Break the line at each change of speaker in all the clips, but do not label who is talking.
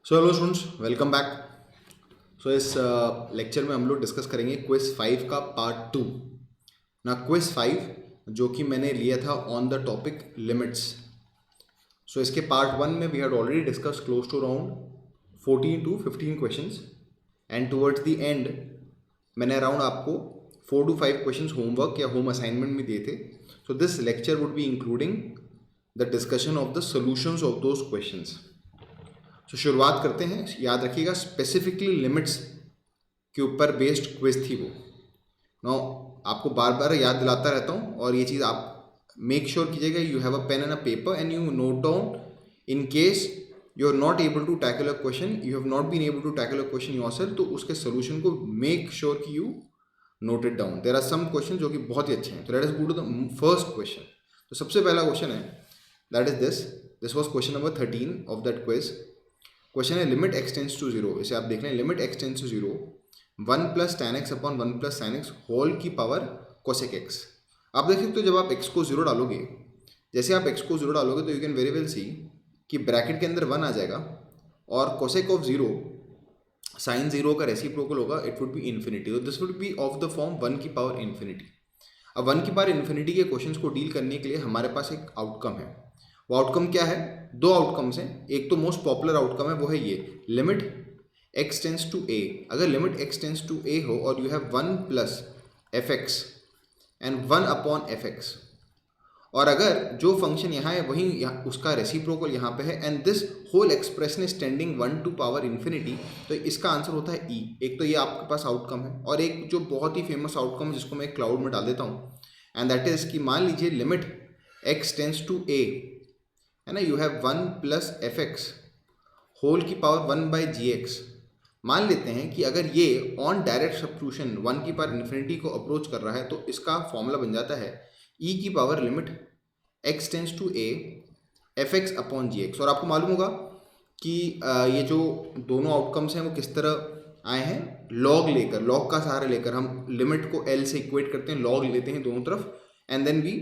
सो hello students, welcome back. So इस lecture में हम लोग डिस्कस करेंगे क्विज 5 का पार्ट 2 ना। क्विज 5 जो कि मैंने लिया था on the topic limits. So इसके पार्ट 1 में we had already discuss close to around 14 to 15 questions and towards the end मैंने अराउंड आपको 4 to 5 क्वेश्चंस होमवर्क या होम असाइनमेंट में दिए थे। So this lecture would be including the discussion of the solutions of those questions. तो शुरुआत करते हैं। याद रखिएगा स्पेसिफिकली लिमिट्स के ऊपर बेस्ड क्विज थी वो। नो, आपको बार बार याद दिलाता रहता हूँ और ये चीज़ आप मेक श्योर कीजिएगा you have a pen and a paper and you note down in case you are not able to tackle a question, you have not been able to tackle a question yourself, तो उसके solution को make sure कि you note it down. There are some question जो कि बहुत ही अच्छे हैं। तो let us go to the first question. तो सबसे पहला क्वेश्चन है that is this was question number 13 of that quiz. Question है limit x tends to zero. इसे आप देख लें, limit x tends to zero 1 plus tan x upon 1 plus sin x whole की पावर कोसेक x। आप देख सकते हो जब आप x को जीरो डालोगे, जैसे आप x को जीरो डालोगे तो यू कैन वेरी वेल सी कि ब्रैकेट के अंदर 1 आ जाएगा और cosec of zero sine zero का रेसिप्रोकल होगा, इट वुड बी इन्फिनिटी। तो this would B of the form 1 की पावर इन्फिनिटी। अब 1 की पावर इन्फिनिटी के क्वेश्चंस को डील करने के लिए हमारे पास एक आउटकम है। वो आउटकम क्या है? दो आउटकम्स हैं। एक तो मोस्ट पॉपुलर आउटकम है, वो है ये limit x tends to a। अगर limit x tends to a हो और you have 1 plus f x and 1 upon f x, और अगर जो फंक्शन यहाँ है वही उसका रेसिप्रोकल यहाँ पे है and this whole expression is tending 1 to power infinity, तो इसका आंसर होता है e। एक तो ये आपके पास आउटकम है और एक जो बहुत ही फेमस आउटकम है जिसको मैं क्लाउड में डाल देता हूँ एंड दैट इज कि मान लीजिए limit x tends to a है ना, you have 1 plus f x whole की पावर 1 बाई जी एक्स। मान लेते हैं कि अगर ये ऑन डायरेक्ट सब्स्टिट्यूशन 1 की पावर इन्फिनिटी को अप्रोच कर रहा है तो इसका फॉर्मूला बन जाता है e की power limit x tends to a f x upon g x. और आपको मालूम होगा कि ये जो दोनों आउटकम्स हैं वो किस तरह आए हैं, लॉग लेकर, लॉग का सहारा लेकर हम लिमिट को l से इक्वेट करते हैं, लॉग लेते हैं दोनों तरफ and then we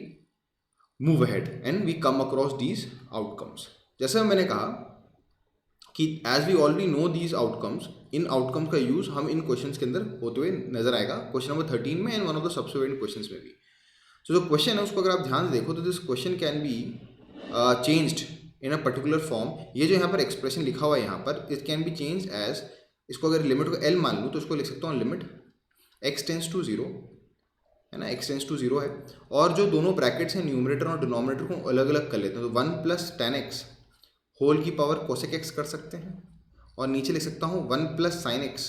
move ahead and we come across these outcomes. जैसा मैंने कहा कि as we already know these outcomes, इन आउटकम्स का यूज हम इन क्वेश्चंस के अंदर होते हुए नजर आएगा क्वेश्चन नंबर 13 में and one of the subsequent questions में भी। सो जो क्वेश्चन है उसको अगर आप ध्यान से देखो तो this question can be changed in a particular form. ये जो यहाँ पर एक्सप्रेशन लिखा हुआ है यहाँ पर, it can be change as, इसको अगर लिमिट को एल मान लूँ तो इसको लिख सकता हूँ limit x tends to zero, है ना, एक्स टेंस टू जीरो है। और जो दोनों ब्रैकेट्स हैं न्यूमरेटर और डिनोमिनेटर को अलग अलग कर लेते हैं। तो 1 प्लस tan x होल की पावर कोसेक x कर सकते हैं और नीचे लिख सकता हूँ 1 प्लस साइन x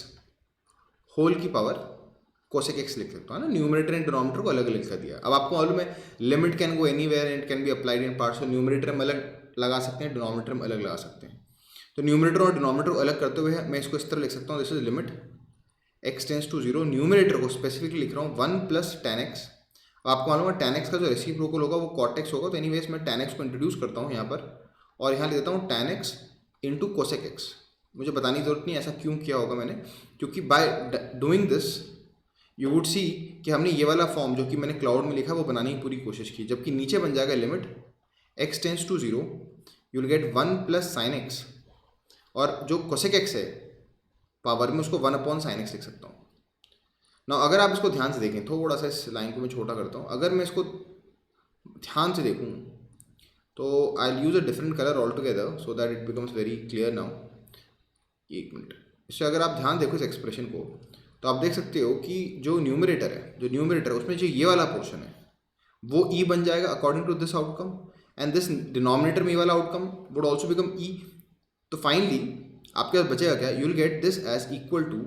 होल की पावर कोसेक x लिख सकता हूँ, है ना। न्यूमरेटर एंड डिनोमिनेटर को अलग अलग कर दिया। अब आपको मालूम है limit can go anywhere and can be applied in parts. Numerator में अलग लगा सकते हैं, डिनोमिनेटर में अलग लगा सकते हैं। तो न्यूमरेटर और डिनोमिनेटर को अलग करते हुए मैं इसको इस तरह लिख सकता हूँ, this is limit x tends to zero, numerator को स्पेसिफिकली लिख रहा हूँ 1 प्लस tan x। आपको मालूम है tan x का जो रेसिप्रोकल होगा वो cot x होगा। तो एनीवेज मैं tan x को इंट्रोड्यूस करता हूँ यहाँ पर और यहाँ लिख देता हूँ tan x into cosec x। मुझे बताने की जरूरत नहीं ऐसा क्यों किया होगा मैंने, क्योंकि by doing this you would see कि हमने ये वाला फॉर्म जो कि मैंने क्लाउड में लिखा वो बनाने की पूरी कोशिश की, जबकि नीचे बन जाएगा limit x tends to zero, you will get 1 plus sine x और जो कोसेक x है पावर में उसको 1 अपॉन साइन एक्स लिख सकता हूँ ना। अगर आप इसको ध्यान से देखें, थोड़ा सा इस लाइन को मैं छोटा करता हूँ, अगर मैं इसको ध्यान से देखूँ तो I use a different colour all together so that it becomes very clear now. एक मिनट, इससे अगर आप ध्यान देखो इस एक्सप्रेशन को तो आप देख सकते हो कि जो न्यूमरेटर है उसमें जो ये वाला पोर्शन है वो ई बन जाएगा according to this outcome and this denominator में ये वाला outcome would also become E. तो फाइनली आपके पास बचेगा क्या, you will get this as equal to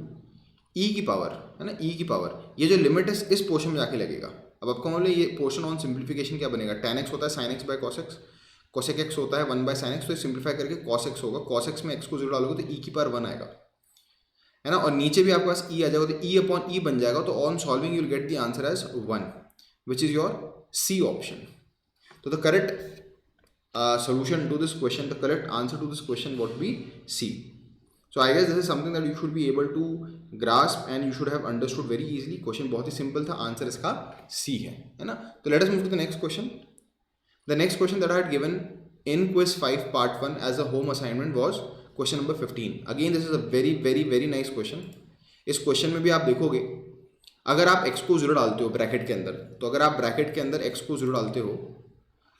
E की पावर, है ना, ई की पावर। ये जो लिमिट है इस पोर्शन में जाके लगेगा। अब आपको मालूम है ये पोर्शन ऑन सिंप्लीफिकेशन क्या बनेगा, tan x होता है sin x by cos x, cosec x होता है 1 बाय sin x, तो सिंप्लीफाई करके cos x होगा। cos x में x को जीरो डालोगे तो e की पावर 1 आएगा, है ना, और नीचे भी आपके पास e आ जाएगा तो e अपॉन ई बन जाएगा। तो on solving you will get the answer as 1 which is your C option. तो the correct solution to this question, the correct answer to this question would be C. So I guess this is something that you should be able to grasp and you should have understood very easily. Question बहुत ही simple था, answer इसका C है ना। तो let us move to the next question. The next question that I had given in quiz 5 part 1 as a home assignment was question number 15। Again this is a very very very nice question. इस question में भी आप देखोगे, अगर आप x को 0 डालते हो ब्रैकेट के अंदर, तो अगर आप ब्रैकेट के अंदर x को 0 डालते हो,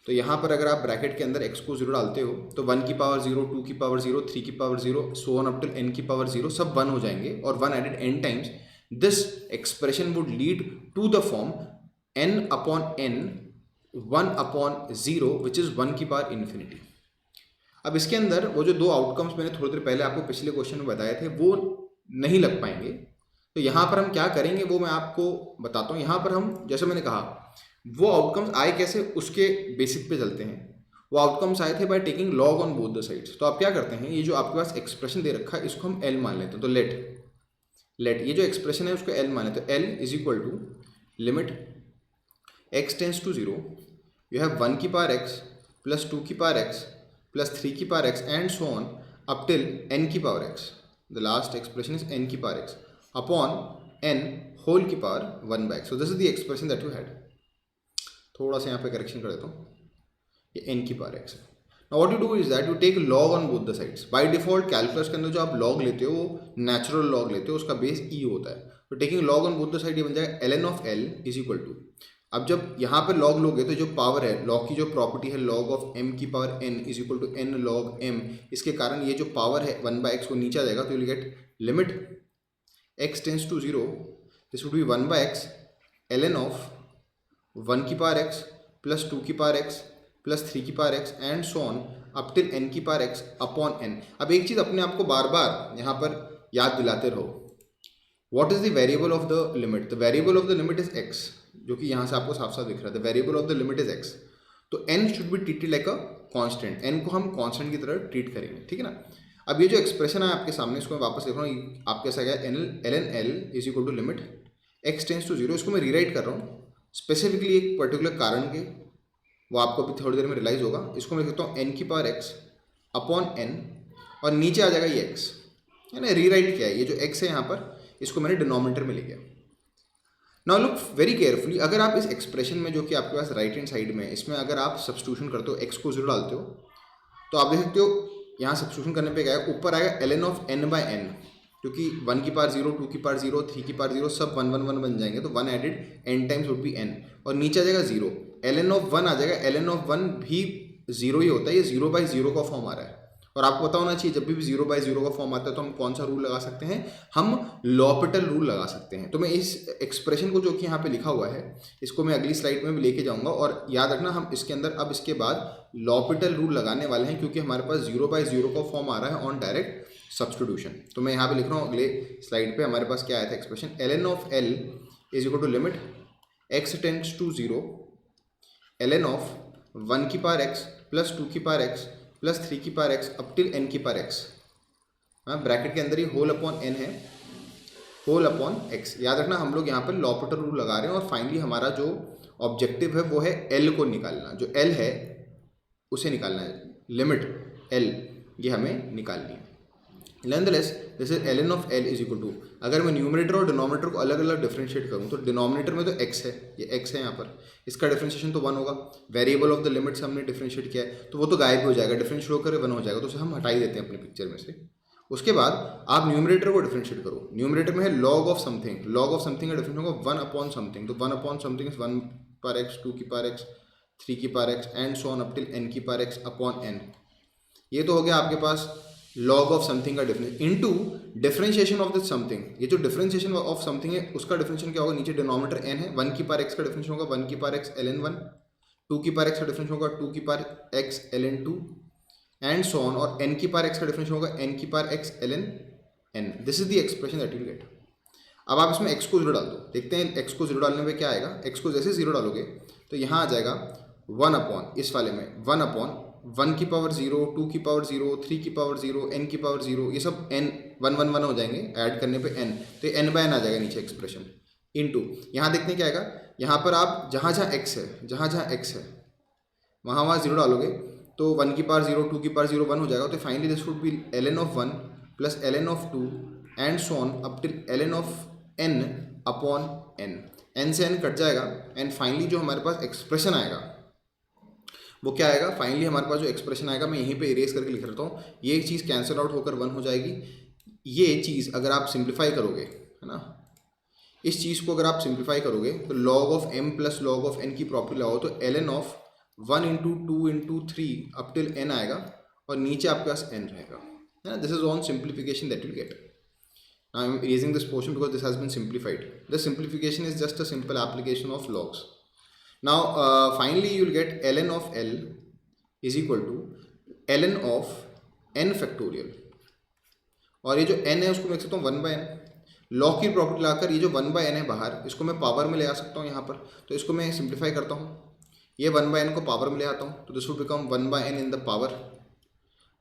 तो यहाँ पर अगर आप ब्रैकेट के अंदर x को 0 डालते हो तो 1 की पावर 0, 2 की पावर 0, 3 की power 0, so on up till n की पावर 0 सब 1 हो जाएंगे, और 1 added n times, this expression would lead to the form n upon n 1 upon 0 which is 1 की पावर इन्फिनिटी। अब इसके अंदर वो जो दो आउटकम्स मैंने थोड़ी देर पहले आपको पिछले क्वेश्चन में बताए थे वो नहीं लग पाएंगे, तो यहाँ पर हम क्या करेंगे वो मैं आपको बताता हूँ। यहाँ पर हम, जैसे मैंने कहा, वो आउटकम्स आए कैसे उसके बेसिक पे चलते हैं। वो आउटकम्स आए थे by taking log on both the sides. तो आप क्या करते हैं, ये जो आपके पास एक्सप्रेशन दे रखा है इसको हम एल मान लेते हैं। तो लेट ये जो एक्सप्रेशन है उसको एल मान लेते हैं। L is equal to limit x tends to 0, you have 1 की पावर एक्स प्लस 2 की पावर एक्स प्लस 3 की power x and so on up till n की power x. The last expression is n की power x upon n whole की power 1 by x. So this is the expression that you had. थोड़ा सा यहाँ पे correction कर देता हूँ, ये n की पावर x है। Now what you do is that you take log on both the sides. By default calculus के अंदर जो आप लॉग लेते हो वो नेचुरल लॉग लेते हो, उसका बेस e होता है। तो taking log on both the side ये बन जाएगा ln of l is equal to, अब जब यहाँ पर लॉग लोगे तो जो पावर है, लॉग की जो प्रॉपर्टी है लॉग ऑफ m की power n is equal to n log m, इसके कारण ये जो पावर है 1 बाय x वो नीचे आ जाएगा। तो you will get limit x tends to 0, this would be 1 by x ln of 1 की पावर x प्लस 2 की पावर x प्लस 3 की पावर x and so on up till n की पावर x अपॉन n। अब एक चीज़ अपने आप को बार बार यहाँ पर याद दिलाते रहो, what is the variable of the limit? The variable of the limit is x, जो कि यहाँ से आपको साफ साफ दिख रहा है। The variable of the limit is x, तो n should be treated like a constant. n को हम कांस्टेंट की तरह ट्रीट करेंगे, ठीक है ना। अब ये जो एक्सप्रेशन है आपके सामने, इसको मैं वापस लिख रहा हूँ, आपके साथ गया ln l is equal to limit x tends to 0। इसको मैं रीराइट कर रहा हूँ स्पेसिफिकली एक पर्टिकुलर कारण के, वो आपको अभी थोड़ी देर में रियलाइज होगा। इसको मैं लिखता हूँ n की पावर x अपॉन n, और नीचे आ जाएगा ये x, है ना। रीराइट किया है, ये जो x है यहाँ पर इसको मैंने डिनोमिनेटर में ले गया। नाउ लुक वेरी केयरफुली, अगर आप इस एक्सप्रेशन में जो कि आपके पास राइट हैंड साइड में, इसमें अगर आप सब्स्टिट्यूशन करते हो, x को 0 डालते हो, तो आप देख सकते हो यहाँ सब्स्टिट्यूशन करने पे क्या है, ऊपर आएगा ln of n by n, क्योंकि 1 की पावर 0, 2 की पावर 0, 3 की पावर 0 सब 1 1 1 बन जाएंगे, तो 1 added n times would be n, और नीचे आ जाएगा 0, ln ऑफ 1 आ जाएगा। ln ऑफ 1 भी 0 ही होता है, ये 0 बाई 0 का फॉर्म आ रहा है। और आपको पता होना चाहिए जब भी 0 बाई 0 का फॉर्म आता है तो हम कौन सा रूल लगा सकते हैं, हम लॉपिटल रूल लगा सकते हैं। तो मैं इस एक्सप्रेशन को जो कि यहाँ पे लिखा हुआ है इसको मैं अगली स्लाइड में भी लेके जाऊंगा, और याद रखना हम इसके अंदर अब इसके बाद लॉपिटल रूल लगाने वाले हैं, क्योंकि हमारे पास 0 बाई 0 का फॉर्म आ रहा है ऑन डायरेक्ट सब्स्टिट्यूशन। तो मैं यहाँ पे लिख रहा हूँ अगले स्लाइड पे हमारे पास क्या आया था expression, ln of l is equal to limit x tends to 0 ln of 1 की पावर x प्लस 2 की पावर x प्लस 3 की पावर x अप टिल n की पावर x। हाँ, ब्रैकेट के अंदर ही होल अपॉन n है, होल अपॉन x। याद रखना हम लोग यहाँ पर लॉपिटल रूल लगा रहे हैं, और फाइनली हमारा जो ऑब्जेक्टिव है वो है l को निकालना, जो l है उसे निकालना है, लिमिट l ये हमें निकालनी है। Nonetheless, this is ln of l is equal to, अगर मैं न्यूमरेटर और डिनोमिनेटर को अलग अलग डिफरेंशिएट करूँ तो डिनोमिनेटर में तो x है, ये x है यहाँ पर, इसका डिफरेंशिएशन तो 1 होगा। वेरिएबल ऑफ द लिमिट से हमने डिफरेंशिएट किया है तो वो तो गायब हो जाएगा, डिफरेंशिएट होकर 1 हो जाएगा, तो उसे हम हटा ही देते हैं अपने पिक्चर में से। उसके बाद आप न्यूमरेटर को डिफरेंशिएट करो, न्यूमरेटर में है log of something, log of something का डिफरेंशिएट होगा 1 अपॉन समथिंग, तो 1 upon something is 1 power x, 2 की पावर x, 3 की पावर x and so on up till n की पावर x अपॉन n। ये तो हो गया आपके पास लॉग ऑफ समथिंग का difference into differentiation of this something. ये जो डिफरेंशिएशन ऑफ समथिंग है उसका डिफरेंशिएशन क्या होगा, नीचे डिनोमिनेटर n है, 1 की पावर x का डिफरेंशिएशन होगा 1 की पावर x ln 1, 2 की पावर x का डिफरेंशिएशन होगा 2 की पावर x ln 2 and so on, और n की पावर x का डिफरेंशिएशन होगा n की पावर x ln n। This is the expression that you will gate. अब आप इसमें x को 0 डाल दो, देखते हैं x को 0 डालने पे क्या आएगा। x को जैसे 0 डालोगे तो यहाँ आ जाएगा 1 अपॉन, इस वाले में 1 अपॉन 1 की पावर 0, 2 की पावर 0, 3 की पावर 0, n की पावर 0, ये सब n 1 1 1 हो जाएंगे ऐड करने पे n, तो n बाय n आ जाएगा नीचे एक्सप्रेशन इनटू। यहाँ देखते हैं क्या आएगा, यहाँ पर आप जहाँ जहाँ x है, जहाँ जहाँ x है वहाँ वहाँ 0 डालोगे तो 1 की पावर 0, 2 की पावर 0, 1 हो जाएगा। तो finally this would B ln of 1 plus ln of 2 and so on up till ln of n upon n। n से n कट जाएगा एंड फाइनली जो हमारे पास एक्सप्रेशन आएगा वो क्या आएगा, फाइनली हमारे पास जो एक्सप्रेशन आएगा, मैं यहीं पे इरेज करके लिख रहा हूँ, ये चीज़ कैंसिल आउट होकर 1 हो जाएगी। ये चीज़ अगर आप सिंप्लीफाई करोगे, है ना, इस चीज़ को अगर आप सिंप्लीफाई करोगे तो log of m plus log of n की प्रॉपर्टी लगाओ तो ln of 1 into 2 into 3 up till n आएगा और नीचे आपके पास n रहेगा, है ना। This is on simplification that will gate. Now I am erasing this portion because this has been simplified. The simplification is just a simple application of logs. Now finally you will get ln of L is equal to ln of n factorial, और ये जो n है उसको मैं लिख सकता हूँ 1 by n। Log की प्रॉपर्टी लाकर ये जो 1 by n है बाहर, इसको मैं पावर में ले आ सकता हूँ यहाँ पर, तो इसको मैं सिंप्लीफाई करता हूँ, ये 1 by n को पावर में ले आता हूँ, तो this will become 1 by n in the power,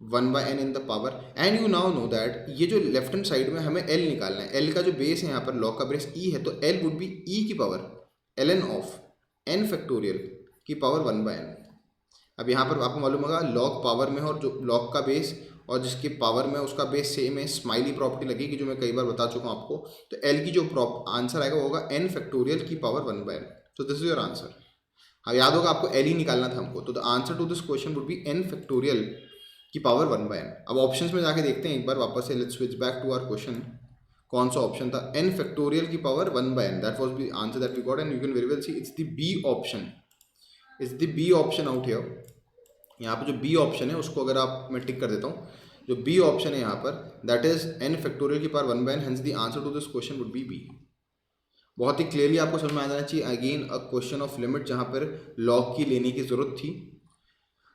1 by n in the power. And you now know that ये जो लेफ्ट हैंड साइड में हमें l निकालना है, l का जो बेस है यहाँ पर, लॉग का बेस e है, तो l वुड बी e की power ln of n factorial की पावर 1 by n। अब यहाँ पर आपको मालूम होगा लॉग पावर में और जो लॉग का बेस और जिसके पावर में उसका बेस सेम है, स्माइली प्रॉपर्टी लगेगी जो मैं कई बार बता चुका हूँ आपको। तो l की जो आंसर आएगा वो होगा n फैक्टोरियल की पावर 1 by n। तो दिस इज योर आंसर। हाँ, याद होगा आपको l ही निकालना था हमको, तो the answer to this question would be n factorial की पावर 1 by n। अब ऑप्शंस में जाके देखते हैं एक बार वापस से, let's switch back to our question. कौन सा ऑप्शन था, n फैक्टोरियल की power 1 by n, that was the answer that we got and you can very well see it's the B option, it's the B option out here. यहाँ पे जो B option है उसको अगर आप, मैं टिक कर देता हूँ, जो बी ऑप्शन है यहाँ पर दैट इज n फैक्टोरियल की power 1 by n, hence the answer to this question would be B. बहुत ही क्लियरली आपको समझ में आ जाना चाहिए। Again a question of limit जहाँ पर लॉग की लेने की जरूरत थी।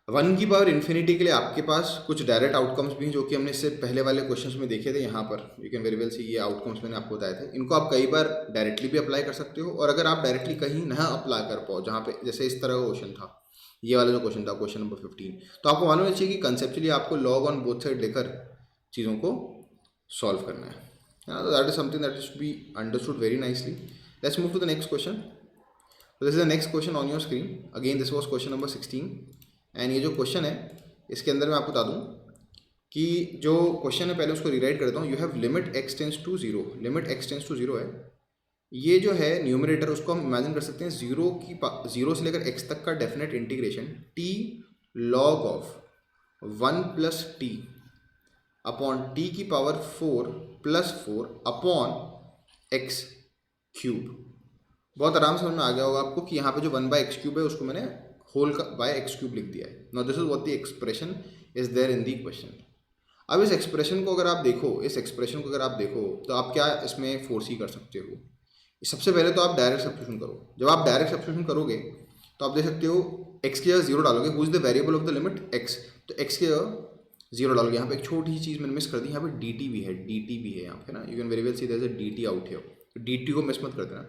1 की पावर इन्फिनिटी के लिए आपके पास कुछ डायरेक्ट आउटकम्स भी हैं जो कि हमने इससे पहले वाले क्वेश्चंस में देखे थे। यहाँ पर you can very well see, ये आउटकम्स मैंने आपको बताए थे। इनको आप कई बार डायरेक्टली भी अप्लाई कर सकते हो, और अगर आप डायरेक्टली कहीं ना अप्लाई कर पाओ, जहाँ पे जैसे इस तरह का क्वेश्चन था, ये वाला जो क्वेश्चन था क्वेश्चन नंबर 15, तो आपको मालूम चाहिए कि कंसेप्चुअली आपको लॉग ऑन बोथ साइड लेकर चीज़ों को सॉल्व करना है। तो that is something that is be understood very nicely. Let's move to the next question. This is the next question on your screen. Again this was question number 16 and ये जो question है इसके अंदर मैं आपको बता दूं कि जो क्वेश्चन है पहले उसको रीराइट कर देता हूँ। You have limit x tends to 0, limit x tends to 0 है। ये जो है न्यूमरेटर, उसको हम इमेजिन कर सकते हैं 0 से लेकर x तक का definite integration t log of 1 plus T upon t की power 4 plus 4 upon x cube. बहुत आराम से समझ में आ गया होगा आपको कि यहाँ पे जो 1 बाई एक्स क्यूब है उसको मैंने होल का बाय एक्स क्यूब लिख दिया है। Now this is what the expression is there in the question. अब इस एक्सप्रेशन को अगर आप देखो, तो आप क्या इसमें फोर्सी कर सकते हो। सबसे पहले तो आप डायरेक्ट सब्स्टिट्यूशन करो। जब आप डायरेक्ट सब्स्टिट्यूशन करोगे तो आप देख सकते हो x की जगह 0 डालोगे, who is the variable of the limit x, तो x की जगह 0 डालोगे। यहाँ पे एक छोटी सी चीज़ मैंने मिस कर दी, यहाँ पे dt भी है यहाँ पे ना, you can very well see there is a dt out here, dt को मिस मत कर देना।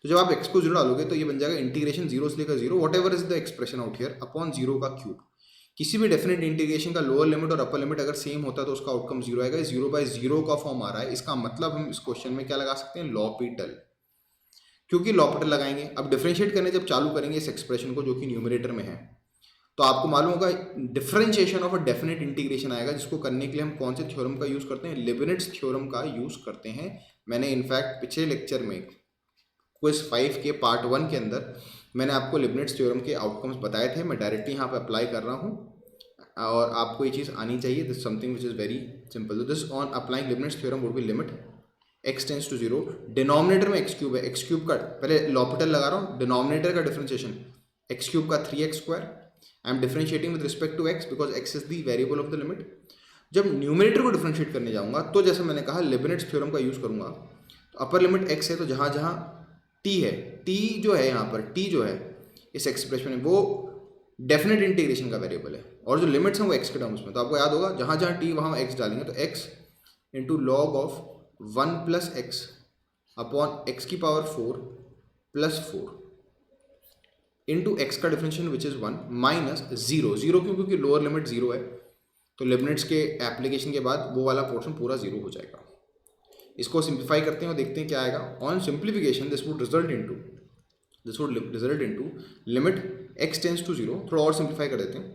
तो जब आप x को 0 डालोगे तो ये बन जाएगा इंटीग्रेशन 0 से लेकर 0 what ever is the expression out here upon 0 का क्यूब। किसी भी डेफिनेट इंटीग्रेशन का लोअर लिमिट और अपर लिमिट अगर सेम होता है तो उसका आउटकम 0 आएगा। 0 बाई 0 का फॉर्म आ रहा है, इसका मतलब हम इस क्वेश्चन में क्या लगा सकते हैं, लॉपिटल, क्योंकि लॉपिटल लगाएंगे। अब डिफरेंशिएट करने जब चालू करेंगे इस एक्सप्रेशन को जो कि न्यूमरेटर में है, तो आपको मालूम होगा differentiation of a definite integration आएगा, जिसको करने के लिए हम कौन से थ्योरम का यूज करते हैं, लिबनिट्ज थ्योरम का यूज करते हैं। मैंने इनफैक्ट पिछले लेक्चर में क्विज 5 के पार्ट 1 के अंदर मैंने आपको लिबनिट्ज थ्योरम के आउटकम्स बताए थे। मैं डायरेक्टली यहाँ पे अप्लाई कर रहा हूँ और आपको ये चीज़ आनी चाहिए। This something which is very simple. This on applying Leibnitz theorem would be limit x tends to 0, denominator में x क्यूब है, x क्यूब का पहले लॉपिटल लगा रहा हूँ, डिनोमिनेटर का डिफरेंशिएशन x क्यूब का 3x square, I am differentiating with respect to x because x is the variable of the limit. जब न्यूमरेटर को डिफरेंशिएट करने जाऊंगा तो जैसे मैंने कहा लिबनिट्ज थ्योरम का यूज करूंगा। तो अपर लिमिट x है, तो जहाँ जहाँ t है, t जो है यहाँ पर, t जो है इस एक्सप्रेशन में वो डेफिनेट इंटीग्रेशन का वेरिएबल है, और जो लिमिट्स हैं वो x के टर्म्स में। तो आपको याद होगा जहाँ जहाँ t वहाँ x डालेंगे, तो x into log of 1 plus x upon x की पावर 4 प्लस 4 इंटू एक्स का डिफरेंशियल विच इज 1 माइनस 0 क्योंकि लोअर लिमिट 0 है, तो लिबनिट्ज के एप्लीकेशन के बाद वो वाला पोर्शन पूरा 0 हो जाएगा। इसको सिंप्लीफाई करते हैं और देखते हैं क्या आएगा। On simplification this would result into limit x tends to 0। थोड़ा और सिंप्लीफाई कर देते हैं।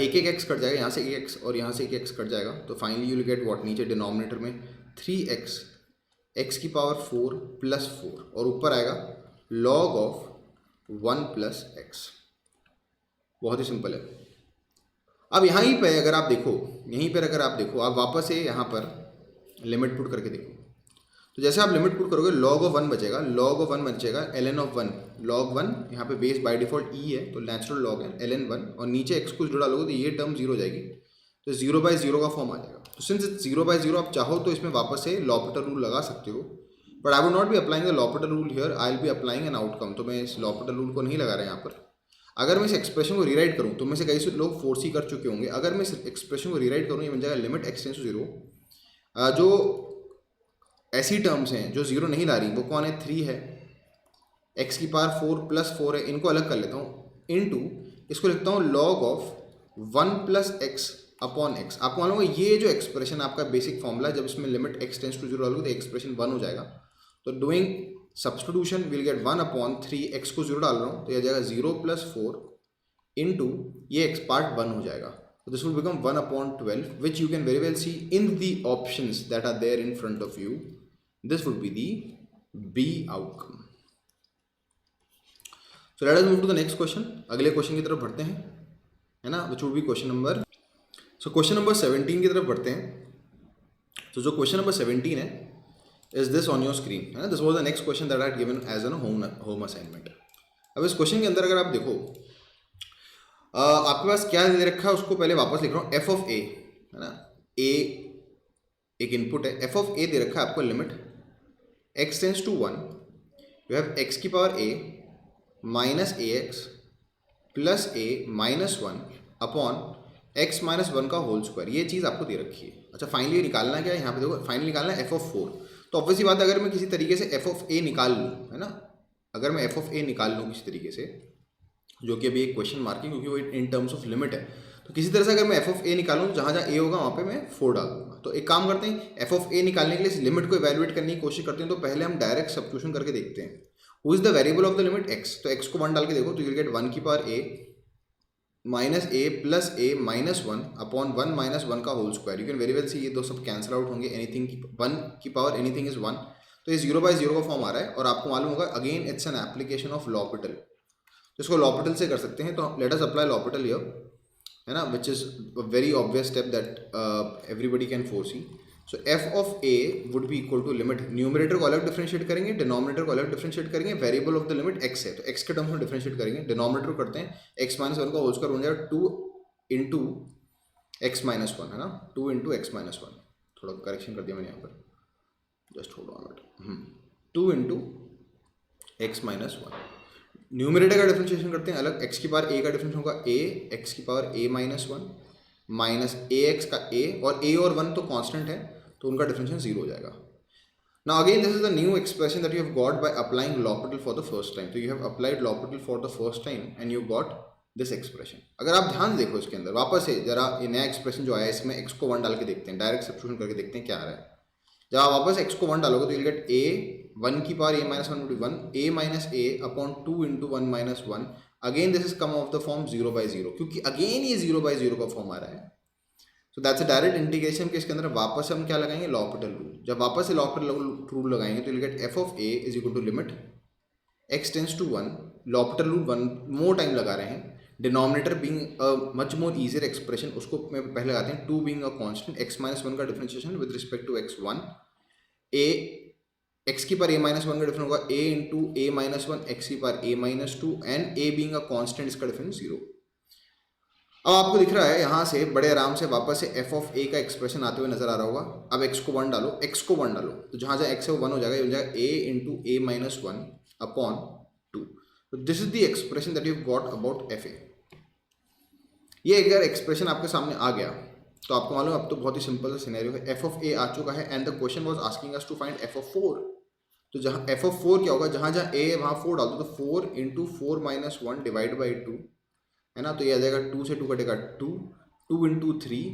एक x कट जाएगा, यहाँ से एक x और यहाँ से एक x कट जाएगा, तो finally you will get what, नीचे डिनोमिनेटर में 3x x की पावर 4 प्लस 4 और ऊपर आएगा log ऑफ 1 प्लस एक्स। बहुत ही सिंपल है। अब यहीं पे अगर आप देखो, यहीं पर अगर आप देखो, आप वापस से यहाँ पर लिमिट पुट करके देखो, तो जैसे आप लिमिट पुट करोगे log ऑफ 1 बचेगा, log ऑफ 1 बचेगा ln ऑफ 1, log 1 यहाँ पे बेस बाय डिफॉल्ट e है तो नेचुरल log है ln 1, और नीचे x को जो डालोगे तो ये टर्म 0 हो जाएगी, तो 0/0 का फॉर्म आ जाएगा। तो सिंस 0/0 आप चाहो तो इसमें वापस से लॉपिटल रूल लगा सकते हो, but I would not be applying the L'Hôpital rule here, I will be applying an outcome. तो मैं इस लॉपिटल रूल को नहीं लगा रहा यहाँ पर। अगर मैं इस एक्सप्रेशन को रीराइट करूँ तो मैं से कई से लोग फोर्स ही कर चुके होंगे, अगर मैं इस एक्सप्रेशन को रीराइट करूँ ये बन जाएगा लिमिट x टेंड्स टू 0, जो ऐसी टर्म्स हैं जो 0 नहीं ला रही वो कौन है, 3 है, x की पावर 4 + 4 है, इनको अलग कर लेता हूँ, इनटू इसको लिखता हूँ log of 1 + x upon x। आपको मालूम है ये जो एक्सप्रेशन आपका बेसिक फॉर्मूला, जब इसमें लिमिट x टेंड्स टू 0 डालोगे तो एक्सप्रेशन 1 हो जाएगा। तो doing substitution will get 1/3, x को 0 डाल रहा हूँ तो यह जाएगा 0 + 4 इनटू ये x पार्ट 1 हो जाएगा। So this will become 1/12, which you can very well see in the options that are there in front of you. This would be the B outcome. So let us move to the next question. अगले question की तरफ बढ़ते हैं, है ना, which would be question number. So question number 17 की तरफ बढ़ते हैं। तो जो question number 17 है is this on your screen, है ना, this was the next question that I had given as a home assignment. अब इस क्वेश्चन के अंदर अगर आप देखो, आपके पास क्या दे रखा है उसको पहले वापस लिख रहा हूँ, f ऑफ a, है ना, a एक इनपुट है, f ऑफ a दे रखा है आपको limit x tends to 1, you have x की power a minus ax plus a minus 1 upon x minus 1 का होल स्क्वायर, ये चीज़ आपको दे रखी है। अच्छा, फाइनली निकालना क्या है यहाँ पे देखो, फाइनली निकालना है f ऑफ 4। तो ऑब्वियसली बात है, अगर मैं किसी तरीके से f ऑफ a निकाल लूँ, है ना, अगर मैं f ऑफ a निकाल लूँ किसी तरीके से, जो कि अभी एक क्वेश्चन मार्क है क्योंकि वो इन टर्म्स ऑफ लिमिट है, तो किसी तरह से अगर मैं f ऑफ a निकालूँ तो जहाँ जहाँ a होगा वहाँ पे मैं 4 डाल दूंगा। तो एक काम करते हैं, f ऑफ a निकालने के लिए इस लिमिट को इवैल्यूएट करने की कोशिश करते हैं। तो पहले हम डायरेक्ट सब्स्टिट्यूशन करके देखते हैं, who is the variable of the limit x। तो x को 1 डाल के देखो तो यू विल गेट 1 की power a minus a plus a minus 1 upon 1 minus 1 का whole square. You can very well see ये दो सब कैंसिल आउट होंगे, एनीथिंग की 1 की पावर एनीथिंग इज 1, तो ये 0/0 का फॉर्म आ रहा है। और आपको मालूम होगा again it's an application of L'Hopital, तो इसको लॉपिटल से कर सकते हैं। तो let us apply L'Hopital here, है ना, which is a very obvious step that everybody can foresee. So f of a would be equal to limit, numerator को अलग डिफरेंशिएट करेंगे, डिनोमिनेटर को अलग डिफरेंशिएट करेंगे, variable of the limit x है तो x के टर्म्स में डिफरेंशिएट करेंगे। डिनोमिनेटर करते हैं x माइनस 1 का होल स्क्वायर बन जाएगा 2 इंटू x माइनस 1, है ना, 2 इंटू x माइनस 1, थोड़ा करेक्शन कर दिया मैंने यहाँ पर, just hold on, 2 into x minus 1। Numerator का डिफरेंशिएशन करते हैं अलग, x की पावर a का डिफरेंशिएशन होगा a, x की power a minus 1 minus ax का a, और a और 1 तो कांस्टेंट है तो उनका डिफरेंशिएशन 0 हो जाएगा। Now again this is the new expression that you have got by applying L'Hopital for the first time. तो you have applied L'Hopital for the first time and you got this expression. अगर आप ध्यान देखो इसके अंदर वापस से जरा ये नया एक्सप्रेशन जो आया है इसमें x को 1 डाल के देखते हैं, डायरेक्ट सब्स्टिट्यूशन करके देखते हैं क्या आ रहा है। जब आप वापस x को 1 डालोगे तो यू विल गेट a 1 की power a minus 1 1 a minus a upon 2 into 1 minus 1। Again this is come of the form 0/0, क्योंकि अगेन ये 0/0 का फॉर्म आ रहा है। So that's a direct integration के इसके अंदर वापस हम क्या लगाएंगे, लॉपिटल रूल। जब वापस से लॉपिटल रूल लगाएंगे तो you will get f of a is equal to limit x tends to 1, L'Hopital rule 1 more time लगा रहे हैं, denominator being a much more easier expression, उसको मैं पहले लगाते हैं, 2 being a constant, x minus 1 का differentiation with respect to x1, a x की पावर a माइनस 1 का डिफरेंस होगा a into a minus 1 x की power a minus 2 and a being a constant, इसका डिफरेंस 0। अब आपको दिख रहा है यहाँ से बड़े आराम से वापस से f ऑफ a का एक्सप्रेशन आते हुए नजर आ रहा होगा। अब x को 1 डालो, x को 1 डालो तो जहाँ जहाँ x है वो 1 हो जाएगा, ये हो जाएगा a into a minus 1 upon 2। तो this is the expression that you got about f a। ये अगर एक्सप्रेशन आपके सामने आ गया तो आपको मालूम अब तो बहुत ही सिंपल सा सिनेरियो है, f ऑफ a आ चुका है and the question was asking us to find f of 4। तो जहाँ f ऑफ 4 क्या होगा, जहाँ जहाँ a है वहाँ 4 डाल दो, तो 4 इंटू 4 माइनस 1 डिवाइड बाई 2, है ना, तो ये आ जाएगा 2 से 2 कटेगा 2, 2 into 3,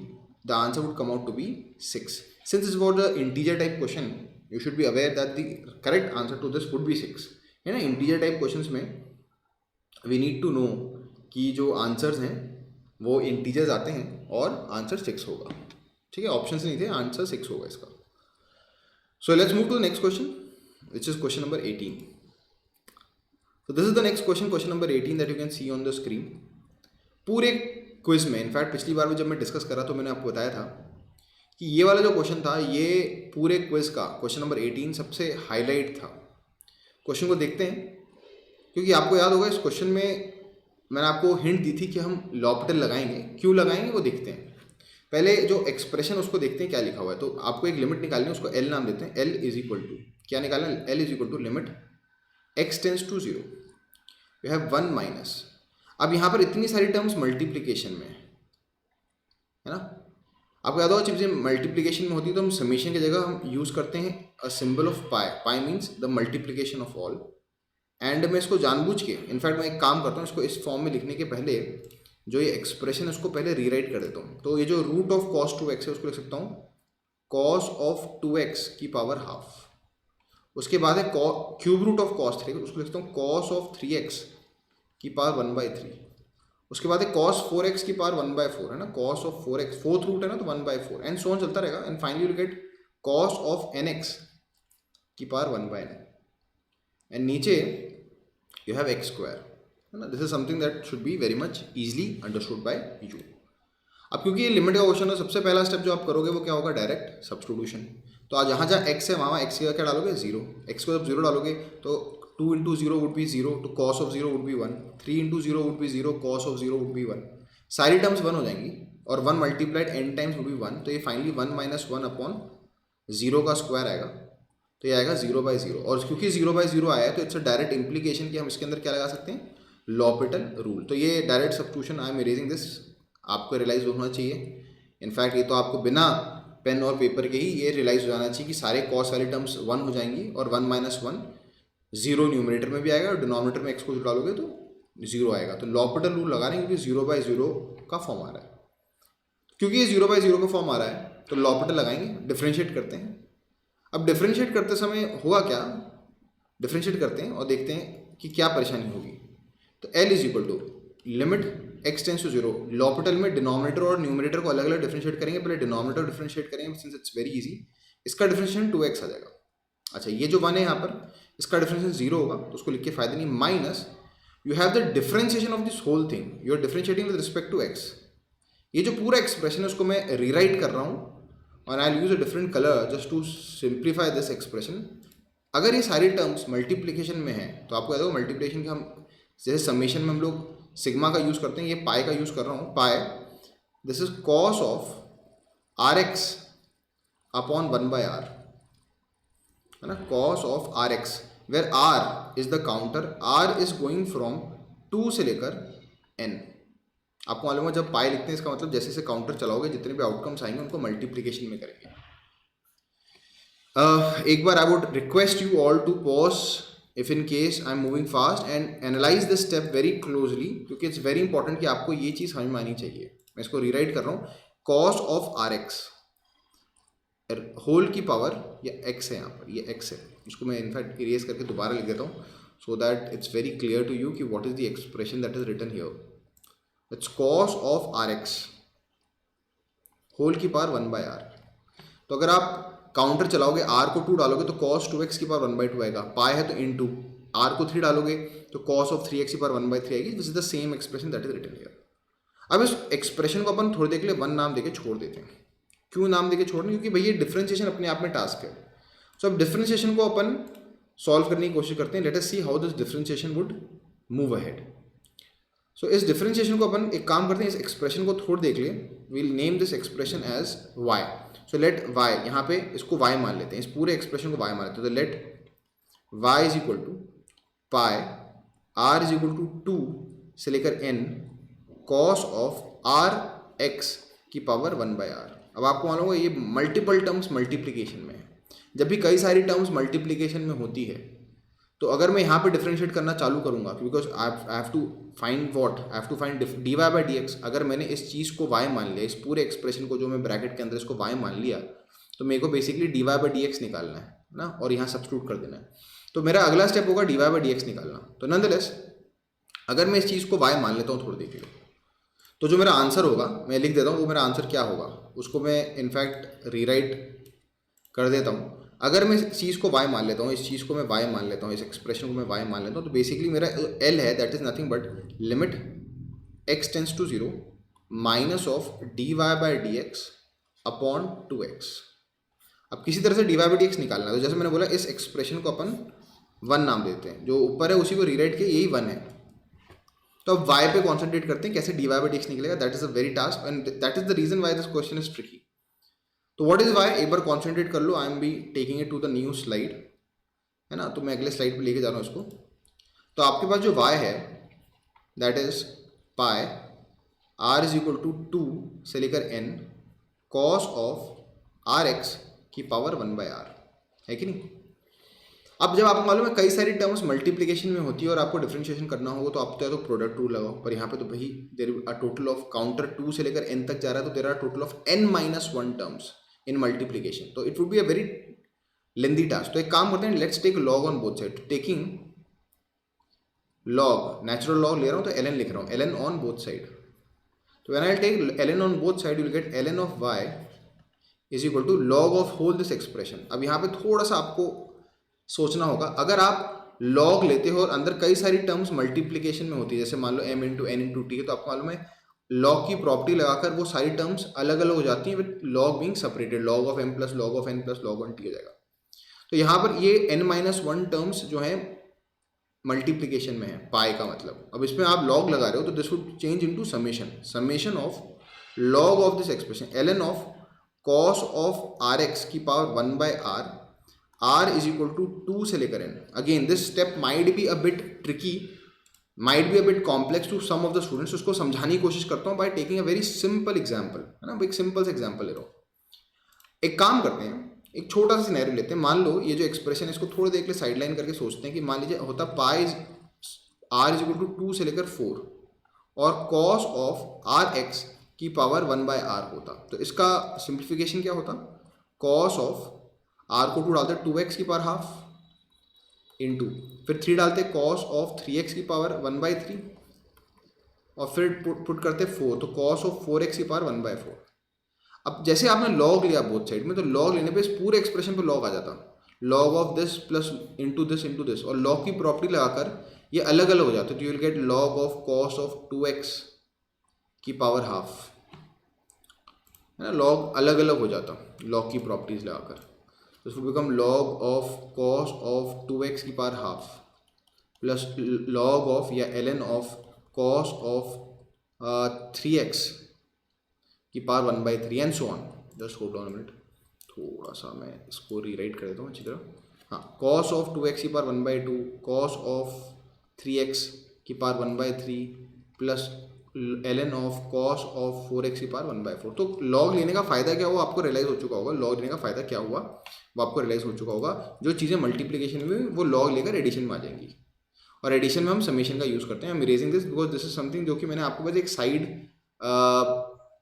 the answer would come out to be 6। Since this was the integer type question you should be aware that the correct answer to this would be 6, है ना। इंटीजर टाइप क्वेश्चंस में वी नीड टू नो कि जो answers हैं वो integers आते हैं और आंसर 6 होगा, ठीक है, ऑप्शंस नहीं थे, आंसर 6 होगा इसका। So let's move to the next question which is question number 18. So this is the next question, question number 18 that you can see on the screen. पूरे क्विज में, इनफैक्ट पिछली बार भी जब मैं डिस्कस करा तो मैंने आपको बताया था कि ये वाला जो क्वेश्चन था ये पूरे क्विज का क्वेश्चन नंबर 18 सबसे हाईलाइट था। क्वेश्चन को देखते हैं, क्योंकि आपको याद होगा इस क्वेश्चन में मैंने आपको हिंट दी थी कि हम लॉपिटल लगाएंगे, क्यों लगाएंगे वो देखते हैं। पहले जो एक्सप्रेशन उसको देखते हैं क्या लिखा हुआ है। तो आपको एक लिमिट निकालनी है, उसको एल नाम देते हैं। एल इज इक्वल टू क्या निकालना है, L is equal to limit x tends to 0 you have 1 minus. अब यहाँ पर इतनी सारी टर्म्स मल्टीप्लीकेशन में है ना। आपको याद होगा चीज़ें मल्टीप्लीकेशन में होती है तो हम समेशन की जगह हम यूज़ करते हैं a symbol of pi. Pi means the multiplication of all. And मैं इसको जानबूझ के, इनफैक्ट मैं एक काम करता हूँ, इसको इस फॉर्म में लिखने के पहले जो ये एक्सप्रेशन है उसको पहले रीराइट कर देता हूँ। तो ये जो रूट ऑफ कॉस 2x है उसको लिख सकता हूँ कॉस ऑफ 2x की पावर हाफ। उसके बाद है क्यूब रूट ऑफ कॉस 3, उसको लिखता हूँ कॉस ऑफ 3x की पावर 1/3। उसके बाद है कॉस 4x की पावर 1/4 है ना, cos of 4x fourth root है ना तो 1/4 एंड सो ऑन चलता रहेगा। And finally you get cos of nx की पावर 1/n एंड नीचे यू हैव x स्क्वायर है ना। This is something that should be very much easily understood by you. अब क्योंकि ये लिमिट का क्वेश्चन है, सबसे पहला स्टेप जो आप करोगे वो क्या होगा, डायरेक्ट सब्स्टिट्यूशन। तो आज जहाँ जहाँ x है वहाँ x का क्या डालोगे, 0। x को जब 0 डालोगे तो 2 into 0 would be 0 to cos of 0 would be 1, 3 into 0 would be 0, cos of 0 would be 1। सारी टर्म्स 1 हो जाएंगी और 1 multiplied n times would be 1। तो ये फाइनली 1 माइनस 1 अपॉन 0 का स्क्वायर आएगा, तो ये आएगा 0/0। और क्योंकि 0/0 आया है तो इट्स अ डायरेक्ट इम्प्लीकेशन कि हम इसके अंदर क्या लगा सकते हैं, लॉपिटल रूल। तो ये direct substitution I am erasing this, आपको रियलाइज होना चाहिए। इनफैक्ट ये तो आपको बिना पेन और पेपर के ही ये रियलाइज हो जाना चाहिए कि सारे कॉस वाली टर्म्स 1 हो जाएंगी और 1 माइनस 1 0 न्यूमरेटर में भी आएगा और डिनोमिनेटर में x को डालोगे तो 0 आएगा। तो लॉपिटल रूल लगा रहे हैं क्योंकि 0/0 का फॉर्म आ रहा है। क्योंकि ये 0/0 का फॉर्म आ रहा है तो लॉपिटल लगाएंगे, डिफरेंशिएट करते हैं। अब डिफरेंशिएट करते समय होगा क्या, डिफरेंशिएट करते हैं और देखते हैं कि क्या परेशानी होगी। तो L is equal to limit x tends to 0। L'Hopital में डिनोमिनेटर और न्यूमरेटर को अलग अलग डिफरेंशिएट करेंगे। पहले डिनोमिनेटर डिफरेंशिएट करेंगे सिंस इट्स वेरी इजी। इसका डिफरेंशिएशन 2x आ जाएगा। अच्छा, ये जो 1 है यहाँ पर इसका डिफरेंशिएशन 0 होगा तो उसको लिख के फायदा नहीं। Minus you have the differentiation of this whole thing, you are differentiating with respect to x। ये जो पूरा एक्सप्रेशन है उसको मैं रीराइट कर रहा हूँ और I will use a different colour just to simplify this expression. अगर ये सारी टर्म्स मल्टीप्लिकेशन में है तो आपको याद होगा मल्टीप्लिकेशन के हम जैसे समेशन में हम लोग सिग्मा का यूज़ करते हैं, ये पाई का यूज़ कर रहा हूँ। Pi this is cos of rx upon 1/r है ना, cos of rx where r is the counter, r is going from 2 से लेकर n। आपको मालूम है जब पाई लिखते हैं इसका मतलब जैसे जैसे काउंटर चलाओगे जितने भी आउटकम्स आएंगे उनको मल्टीप्लिकेशन में करेंगे। एक बार I would request you all to pause if in case I am moving fast and analyse this step very closely, क्योंकि इट्स वेरी इंपॉर्टेंट कि आपको ये चीज़ समझ में आनी चाहिए। मैं इसको रीराइट कर रहा हूँ, कॉस ऑफ rx होल की पावर, या x है यहाँ पर, ये x है। इसको मैं इनफैक्ट इरेज करके दोबारा लिख देता हूँ so that it's very clear to you कि what is the expression that is written here. It's cos of rx whole की पावर 1/r। तो अगर आप काउंटर चलाओगे r को 2 डालोगे तो cos 2x की पावर 1/2 आएगा। पाई है तो इनटू, r को 3 डालोगे तो cos ऑफ 3x की पावर 1/3 आएगी। This is the same expression that is written here. अब इस एक्सप्रेशन को अपन थोड़ी देर के लिए 1 नाम देके छोड़ देते हैं। क्यों नाम देके छोड़ने, क्योंकि भैया डिफरेंशिएशन अपने आप में टास्क है। सो अब डिफरेंशिएशन को अपन सॉल्व करने की कोशिश करते हैं। Let us see how this differentiation would move ahead. So इस डिफरेंशिएशन को अपन एक काम करते हैं, इस एक्सप्रेशन को थोड़ा देख ले। We'll name this expression as y। So let y, यहाँ पे इसको y मान लेते हैं, इस पूरे एक्सप्रेशन को y मान लेते हैं। तो let y is equal to pi r is equal to 2 से लेकर n cos ऑफ rx की पावर 1/r। अब आपको मालूम होगा ये मल्टीपल टर्म्स मल्टीप्लिकेशन में है। जब भी कई सारी टर्म्स मल्टीप्लिकेशन में होती है तो अगर मैं यहाँ पे डिफरेंशिएट करना चालू करूँगा, because I have to find what, I have to find dy/dx। अगर मैंने इस चीज़ को y मान लिया, इस पूरे एक्सप्रेशन को जो मैं ब्रैकेट के अंदर इसको y मान लिया, तो मेरे को बेसिकली dy/dx निकालना है ना, और यहाँ सब्स्टिट्यूट कर देना है। तो मेरा अगला स्टेप होगा dy/dx निकालना। तो नॉनदलेस अगर मैं इस चीज़ को y मान लेता हूँ, थोड़ी देख लो, तो जो मेरा आंसर होगा मैं लिख देता हूँ। वो मेरा आंसर क्या होगा उसको मैं इनफैक्ट रीराइट कर देता हूँ। अगर मैं इस चीज़ को y मान लेता हूँ, इस चीज़ को मैं y मान लेता हूँ, इस एक्सप्रेशन को मैं y मान लेता हूँ, तो बेसिकली मेरा L है that is nothing but limit x tends to 0 minus of dy by D x upon 2x। अब किसी तरह से dy बाई डी एक्स निकालना है, तो जैसे मैंने बोला इस एक्सप्रेशन को अपन 1 नाम देते हैं, जो ऊपर है उसी को रीराइट किया, यही 1 है। तो अब y पे कॉन्सेंट्रेट करते हैं, कैसे dy बाई डी एक्स निकलेगा, that is a very task and that is the reason why this question is tricky. तो व्हाट इज y, एक बार कॉन्सेंट्रेट कर लो, I am be taking it to the new slide, है ना, तो मैं अगले स्लाइड पे लेके जा रहा हूँ इसको। तो आपके पास जो y है that is pi r is equal to 2 से लेकर n cos of are x की पावर 1 बाई आर, है कि नहीं। अब जब आपको मालूम है कई सारी टर्म्स मल्टीप्लिकेशन में होती है और आपको डिफरेंशिएशन करना होगा, तो आप तो प्रोडक्ट रूल लगाओ, पर यहाँ पे तो भाई there a total of counter 2 से लेकर n तक जा रहा है, तो there are total of n minus 1 terms in multiplication, तो it would be a very lengthy task. तो एक काम करते हैं, let's take log on both side. Taking log, natural log ले रहा हूँ तो ln लिख रहा हूँ, ln ऑन बोथ साइड। तो when I take ln on both side, you will get ln of y is equal to log of whole this expression. अब यहाँ पे थोड़ा सा आपको सोचना होगा, अगर आप लॉग लेते हो और अंदर कई सारी टर्म्स मल्टीप्लिकेशन में होती है, जैसे मान लो m into n into t है, तो आपको मालूम है लॉग की प्रॉपर्टी लगाकर वो सारी टर्म्स अलग अलग हो जाती हैं with log being separated, log of m plus log of n plus log on T हो जाएगा। तो यहाँ पर ये n माइनस 1 टर्म्स जो है मल्टीप्लिकेशन में है, पाई का मतलब। अब इसमें आप लॉग लगा रहे हो तो this would change into summation, summation of log of this expression ln of cos of are x की power 1 by R, r is equal to 2 से लेकर n। Again this step might be a bit tricky, might be a bit complex to some of the students. उसको समझाने की कोशिश करता हूँ by taking a very simple example, है ना, एक सिंपल से एग्जाम्पल ले रहा हूँ। एक काम करते हैं, एक छोटा सा सिनेरियो लेते हैं। मान लो ये जो एक्सप्रेशन है इसको थोड़ी देर के लिए साइड लाइन करके सोचते हैं कि मान लीजिए होता पाई r इज इक्वल टू 2 से लेकर 4 और कॉस ऑफ आर एक्स की पावर 1 बाय आर होता। तो इसका सिंप्लीफिकेशन क्या होता, कॉस ऑफ आर को 2 डालते 2x की पावर हाफ इंटू, फिर 3 डालते कॉस ऑफ 3x की पावर 1 बाई 3 और फिर पुट करते 4, तो कॉस ऑफ 4x की पावर 1 बाई 4। अब जैसे आपने लॉग लिया बोथ साइड में, तो लॉग लेने पे इस पूरे एक्सप्रेशन पे लॉग आ जाता, log of this plus into this, और लॉग की प्रॉपर्टी लगाकर ये अलग अलग हो जाते, तो you will get log of cos of 2x की पावर हाफ, है ना, लॉग अलग अलग हो जाता लॉग की प्रॉपर्टीज लगाकर। तो इसको become log of cos of 2x की power half plus log of या ln of cos of 3x की power 1 by 3 and so on. Just hold on a minute, थोड़ा सा मैं इसको रीराइट कर देता हूँ अच्छी तरह। हाँ, कॉस ऑफ 2x की power 1 by 2, cos of 3x की power 1 by 3 plus ln of cos of 4x की पावर 1 बाई 4। तो लॉग लेने का फ़ायदा क्या हुआ आपको रियलाइज़ हो चुका होगा, लॉग लेने का फ़ायदा क्या हुआ वो आपको रियलाइज़ हो चुका होगा। जो चीज़ें मल्टीप्लिकेशन में वो लॉग लेकर एडिशन में आ जाएंगी, और एडिशन में हम समेशन का यूज़ करते हैं। I am raising this because this is something जो कि मैंने आपको बस एक साइड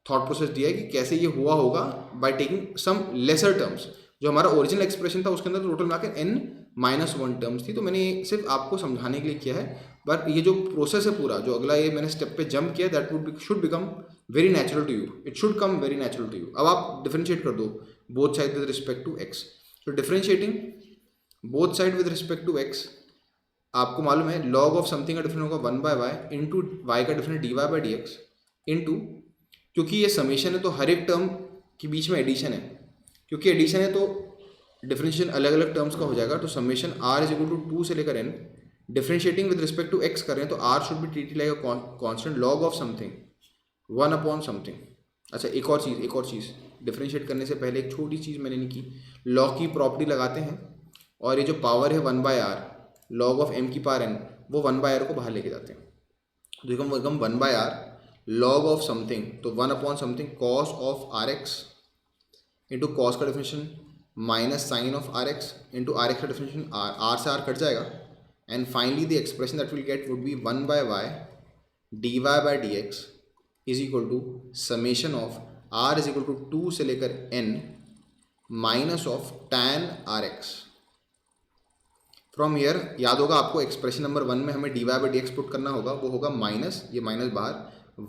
थॉट प्रोसेस दिया है कि कैसे ये हुआ होगा by taking some lesser terms. जो हमारा ओरिजिनल एक्सप्रेशन था उसके अंदर टोटल मिलाकर n माइनस 1 टर्म्स थी, तो मैंने सिर्फ आपको समझाने के लिए किया है। बट ये जो प्रोसेस है पूरा, जो अगला ये मैंने स्टेप पे जंप किया, that would should become very natural to you, it should come very natural to you. अब आप डिफरेंशिएट कर दो both side with respect to x। तो differentiating both side with respect to x, आपको मालूम है लॉग ऑफ समथिंग का different होगा 1 बाय वाई इंटू वाई का different dy by D x into, क्योंकि ये समेशन है तो हर एक टर्म के बीच में एडिशन है, क्योंकि एडिशन है तो डिफरेंशिएशन अलग अलग टर्म्स का हो जाएगा। तो summation r is equal to 2 से लेकर n, differentiating with respect to x कर रहे हैं तो r should be treated like a constant log of something 1 upon something. अच्छा, एक और चीज़ डिफरेंशिएट करने से पहले एक छोटी चीज़ मैंने नहीं की, लॉग की प्रॉपर्टी लगाते हैं और ये जो पावर है 1 by are log of m की पावर n, वो 1 बाय आर को बाहर लेके जाते हैं, तो देखो 1 by are log of something, तो 1 upon something cos of are X into cos का differentiation minus sine of are X into R X का डिफरेंशिएशन आर से आर कट जाएगा, and finally the expression that will get would be 1 by Y D Y by D X is equal to summation of R is equal to 2 से लेकर n minus of tan are x. From here याद होगा आपको expression number 1 में हमें d Y by D x put करना होगा, वो होगा माइनस, ये माइनस बाहर,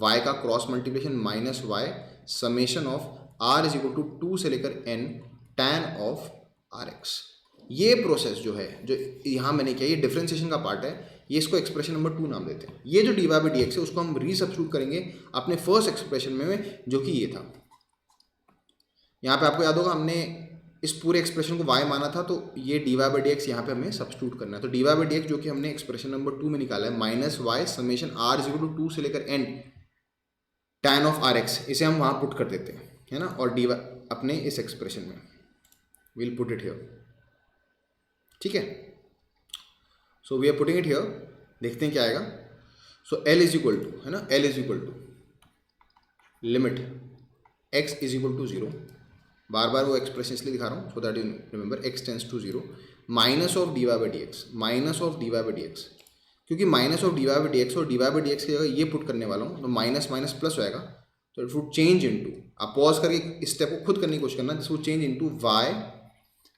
y का cross multiplication minus y summation of r is equal to 2 से लेकर n tan of are x. ये प्रोसेस जो है जो यहाँ मैंने किया, ये डिफरेंशिएशन का पार्ट है। ये इसको एक्सप्रेशन नंबर 2 नाम देते हैं। ये जो dy बाई डी एक्स है उसको हम रीसब्स्टिट्यूट करेंगे अपने फर्स्ट एक्सप्रेशन में जो कि ये था। यहाँ पे आपको याद होगा हमने इस पूरे एक्सप्रेशन को y माना था, तो ये dy बाई डी एक्स यहाँ पे हमें सब्स्टिट्यूट करना है। तो dy बाई डी एक्स जो कि हमने एक्सप्रेशन नंबर 2 में निकाला है minus y summation r is equal to 2 से लेकर n tan of are x, इसे हम वहाँ पुट कर देते हैं, है ना। और dy अपने इस एक्सप्रेशन में विल पुट इट हियर, ठीक है। So we are putting it here, देखते हैं क्या आएगा। So L is equal to, है ना, L is equal to limit x is equal to 0, बार बार वो एक्सप्रेशन इसलिए दिखा रहा हूँ so that you remember, x tends to 0 minus of dy by D x, minus of dy by D x, क्योंकि minus of dy by D x और dy by D x की जगह ये पुट करने वाला हूँ तो माइनस माइनस प्लस हो जाएगा, तो इट वुड चेंज इनटू, आप पॉज करके इस स्टेप को खुद करने की कोशिश करना, this would change into y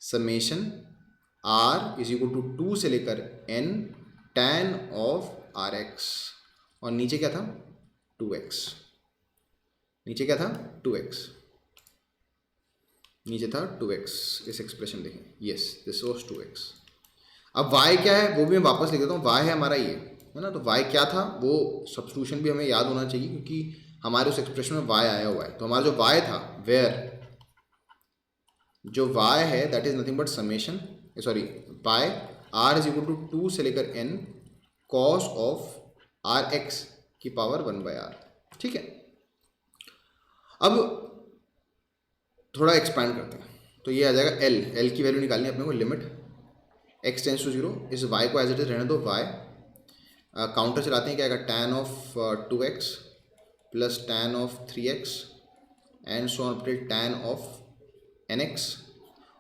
summation r is equal to 2 से लेकर n tan of are x, और नीचे क्या था 2x, नीचे क्या था 2x, नीचे था 2x, इस एक्सप्रेशन देखें, यस दिस वाज 2x। अब y क्या है वो भी मैं वापस लिख देता हूँ, y है हमारा ये, है ना। तो y क्या था वो सब्स्टिट्यूशन भी हमें याद होना चाहिए क्योंकि हमारे उस एक्सप्रेशन में y आया हुआ है। तो हमारा जो y था, वेयर जो y है that is nothing but summation, sorry pi r is equal to 2 से लेकर n cos of are x की पावर 1 बाई आर, ठीक है। अब थोड़ा एक्सपैंड करते हैं, तो ये आ जाएगा L की वैल्यू निकालनी है अपने को, लिमिट x टेंस टू 0, इस y को एज इट इज रहने दो, y काउंटर चलाते हैं, क्या आएगा tan of 2x plus tan of 3x and so on till tan of nx,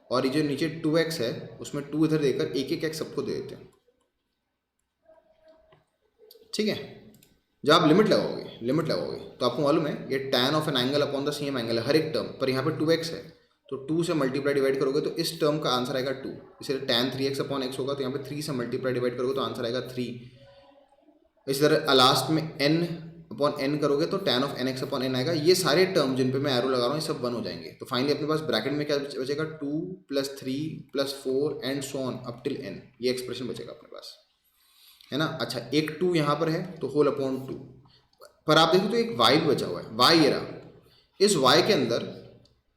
और ये जो नीचे 2x है उसमें 2 इधर देकर एक एक x सबको दे देते हैं, ठीक है। जब आप लिमिट लगाओगे तो आपको मालूम है ये tan of an angle upon the same angle है हर एक टर्म पर, यहाँ पे 2x है तो 2 से मल्टीप्लाई डिवाइड करोगे तो इस टर्म का आंसर आएगा 2, इसलिए tan 3x अपॉन x होगा, तो यहाँ पे 3 से मल्टीप्लाई डिवाइड करोगे तो आंसर आएगा 3। इसी तरह लास्ट में n अपॉन n करोगे तो tan of nx upon n आएगा। ये सारे टर्म जिन पे मैं एरो लगा रहा हूँ ये सब 1 हो जाएंगे, तो फाइनली अपने पास ब्रैकेट में क्या बचेगा 2 plus 3 plus 4 and so on up till n, ये एक्सप्रेशन बचेगा अपने पास, है ना। अच्छा एक 2 यहाँ पर है तो होल अपॉन 2, पर आप देखो तो एक y भी बचा हुआ है, y ये रहा, इस y के अंदर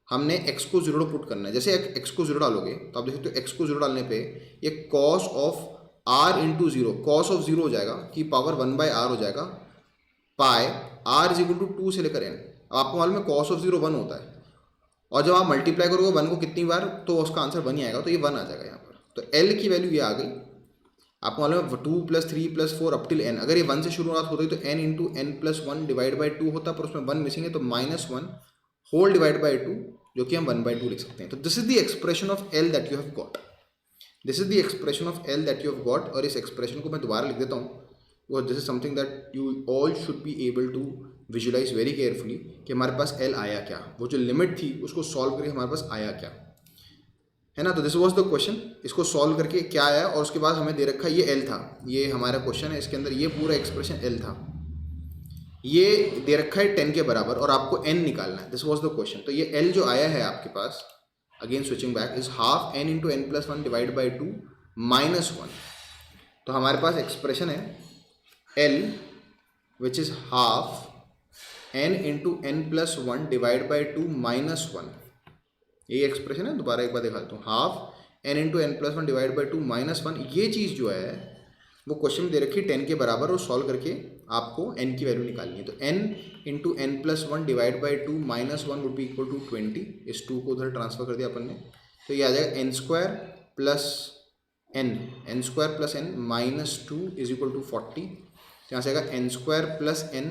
हमने x को 0 पुट करना है। जैसे x को 0 डालोगे तो आप देखो तो x को 0 डालने पे ये cos of r into 0, cos of 0 हो जाएगा कि पावर 1 बाई आर हो जाएगा, पाई r इज इक्वल टू 2 से लेकर n। अब आपको मालूम है कॉस ऑफ 0 1 होता है, और जब आप मल्टीप्लाई करोगे 1 को कितनी बार तो उसका आंसर 1 ही आएगा, तो ये 1 आ जाएगा यहाँ पर। तो L की वैल्यू ये आ गई, आपको मालूम है 2 plus 3 plus 4 up till n, अगर ये 1 से शुरुआत होती तो n into n plus 1 divide by 2 होता, पर उसमें 1 मिसिंग है तो -1 होल डिवाइड बाई 2, जो कि हम 1/2 लिख सकते हैं। तो this is the expression of L that you have got, this is the expression of L that you have got. और इस एक्सप्रेशन को मैं दोबारा लिख देता हूँ, वो this is something that you all should be able to visualize very carefully कि हमारे पास L आया क्या, वो जो लिमिट थी उसको सॉल्व करके हमारे पास आया क्या, है ना। तो दिस वाज द क्वेश्चन, इसको सॉल्व करके क्या आया, और उसके बाद हमें दे रखा ये L था, ये हमारा क्वेश्चन है, इसके अंदर ये पूरा एक्सप्रेशन L था, ये दे रखा है 10 के बराबर और आपको n निकालना है, दिस वाज द क्वेश्चन। तो ये L जो आया है आपके पास, again switching back, is half n into n plus 1 divide by 2 minus 1। तो हमारे पास एक्सप्रेशन है L which is half n into n plus 1 divide by 2 minus 1, ये एक्सप्रेशन है। दोबारा एक बार दिखा देता हूँ, half n into n plus 1 divide by 2 minus 1, ये चीज़ जो है वो क्वेश्चन में दे रखी है 10 के बराबर, और सॉल्व करके आपको n की वैल्यू निकालनी है। तो n into n plus 1 divide by 2 minus 1 would be equal to 20, इस 2 को उधर ट्रांसफर कर दिया अपन ने, तो ये आ जाएगा n square plus n minus 2 is equal to 40, यहाँ से आएगा n square plus n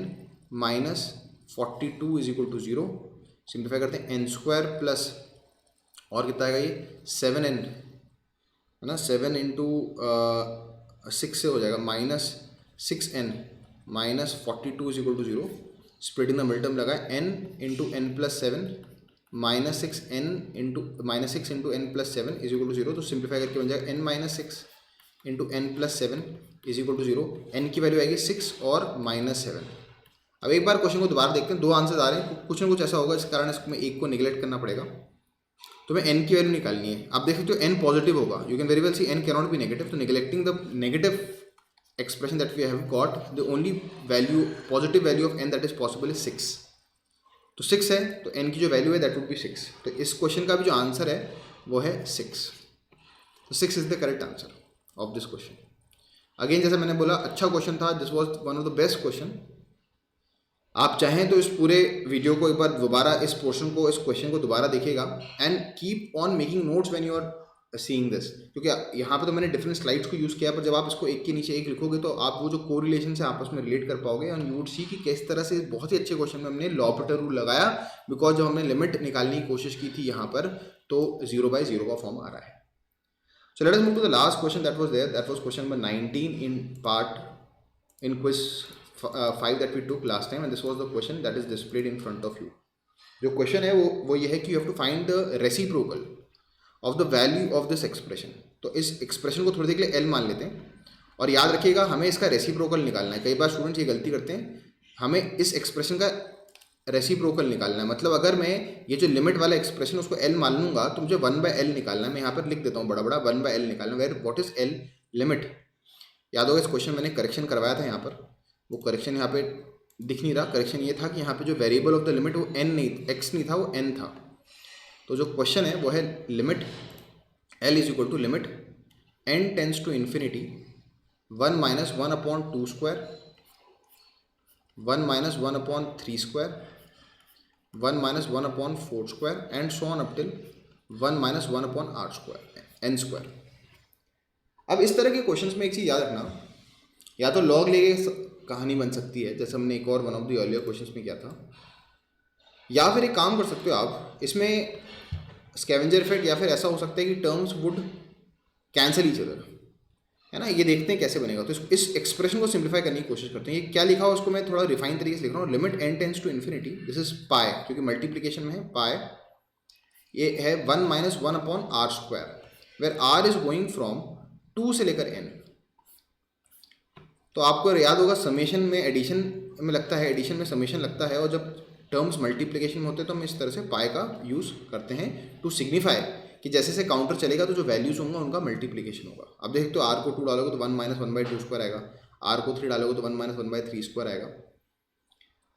minus 42 is equal to 0। Simplify करते हैं, n स्क्वायर प्लस और कितना आएगा ये 7n, है ना, 7 इंटू 6 से हो जाएगा minus 6n minus 42 is equal to 0। Splitting the middle term लगा n into n plus 7 minus 6 into n plus 7 is equal to 0। तो सिंप्लीफाई करके बन जाएगा n minus 6 into n plus 7 is equal to 0। n की value आएगी 6 और minus 7। अब एक बार क्वेश्चन को दोबारा देखते हैं, 2 आंसर आ रहे हैं, कुछ ना कुछ ऐसा होगा इस कारण इसको मैं एक को निगलेक्ट करना पड़ेगा। तो मैं n की वैल्यू निकालनी है, आप देख सकते हो n पॉजिटिव होगा, you can very well see n can not be negative, तो neglecting the negative expression that we have got, the only value, positive value of n that is possible is 6. तो 6 है तो n की जो value है that would be 6. तो इस question का भी जो आंसर है वो है 6. तो 6 is the correct answer of this question. Again जैसे मैंने बोला अच्छा क्वेश्चन था, this was one of the best question. आप चाहें तो इस पूरे वीडियो को एक बार दोबारा, इस पोर्शन को, इस क्वेश्चन को दोबारा देखिएगा and keep on making notes when you are seeing this. क्योंकि यहाँ पे तो मैंने डिफरेंट स्लाइड्स को यूज़ किया, पर जब आप इसको एक के नीचे एक लिखोगे तो आप वो जो कोरिलेशन से आपस में रिलेट कर पाओगे एंड यू वुड सी कि किस तरह से बहुत ही अच्छे क्वेश्चन में हमने लॉपिटर रूल लगाया. बिकॉज जब हमने लिमिट निकालने की कोशिश की थी यहाँ पर तो 0/0 का फॉर्म आ रहा है. So let us move to the last question that was there. That was question number 19 in quiz 5 that we took last time, and this was the question that is displayed in front of you. जो question है वो ये है कि you have to find the reciprocal of the value of this expression. तो इस expression को थोड़ी देर के लिए L मान लेते हैं और याद रखिएगा हमें इसका रेसिप्रोकल निकालना है. कई बार स्टूडेंट्स ये गलती करते हैं, हमें इस एक्सप्रेशन का रेसिप्रोकल निकालना है. मतलब अगर मैं ये जो लिमिट वाला एक्सप्रेशन उसको L मान लूँगा तो मुझे 1/L निकालना है. मैं यहाँ पर लिख देता हूँ बड़ा बड़ा 1/L निकालना. Where what is L? Limit. याद होगा इस क्वेश्चन मैंने करेक्शन करवाया था यहाँ पर, वो करेक्शन यहाँ पे दिख नहीं रहा. करेक्शन ये था कि यहाँ पे जो वेरिएबल ऑफ द लिमिट वो n नहीं, x नहीं था, वो n था. तो जो क्वेश्चन है वो है limit L is equal to limit n tends to infinity 1 - 1/2 square, 1 - 1/3 square, 1 - 1/4 square and so on up till 1 - 1/r square, n square. अब इस तरह के क्वेश्चंस में एक चीज़ याद रखना, या तो लॉग लेके कहानी बन सकती है जैसे हमने एक और one of the earlier questions में किया था, या फिर एक काम कर सकते हो आप, इसमें स्कैवेंजर इफेक्ट, या फिर ऐसा हो सकता है कि terms would cancel each other, है ना. ये देखते हैं कैसे बनेगा. तो इस एक्सप्रेशन को सिंप्लीफाई करने की कोशिश करते हैं. ये क्या लिखा हो उसको मैं थोड़ा रिफाइन तरीके से लिख रहा हूँ. Limit n tends to infinity, this is pi, क्योंकि मल्टीप्लीकेशन में है पाई. ये है 1 - 1/r square, where r is going from 2 से लेकर n. तो आपको याद होगा समेशन में एडिशन में लगता है, एडिशन में समेशन लगता है, और जब टर्म्स मल्टीप्लिकेशन में होते हैं तो हम इस तरह से पाई का यूज़ करते हैं टू सिग्निफाई कि जैसे से काउंटर चलेगा तो जो वैल्यूज होंगे उनका मल्टीप्लिकेशन होगा. अब देखो तो r को 2 डालोगे तो 1 - 1/2 स्क्वायर आएगा, r को 3 डालोगे तो 1 - 1/3 स्क्वायर आएगा.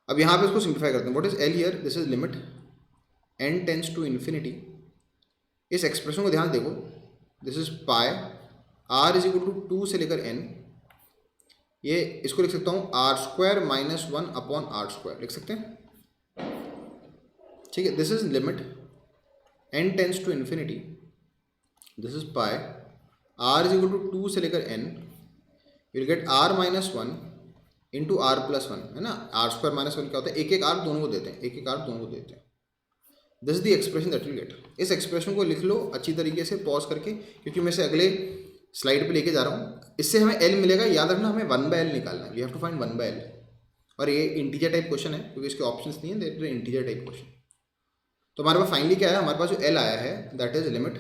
अब यहाँ पे इसको सिंप्लीफाई करते हैं. What is L here? This is limit n tends to infinity. इस एक्सप्रेशन को ध्यान देखो, this is pi, r is equal to 2 से लेकर n. ये इसको लिख सकता हूँ r स्क्वायर - 1/r स्क्वायर लिख सकते हैं. ठीक है. This is limit n tends to infinity, this is pi, r is equal to 2 से लेकर n. Will get r - 1 into r + 1, है ना. r स्क्वायर - 1 क्या होता है? एक r दोनों को देते हैं, एक r दोनों को देते हैं. This is the expression that will gate. इस एक्सप्रेशन को लिख लो अच्छी तरीके से पॉज करके, क्योंकि मैं इसे अगले स्लाइड पे लेके जा रहा हूँ. इससे हमें L मिलेगा. याद रखना हमें 1/L निकालना है. We have to find 1/L. और ये इंटीजर टाइप क्वेश्चन है क्योंकि इसके ऑप्शंस नहीं है, that is integer type question. तो हमारे पास फाइनली क्या है? हमारे पास जो L आया है that is limit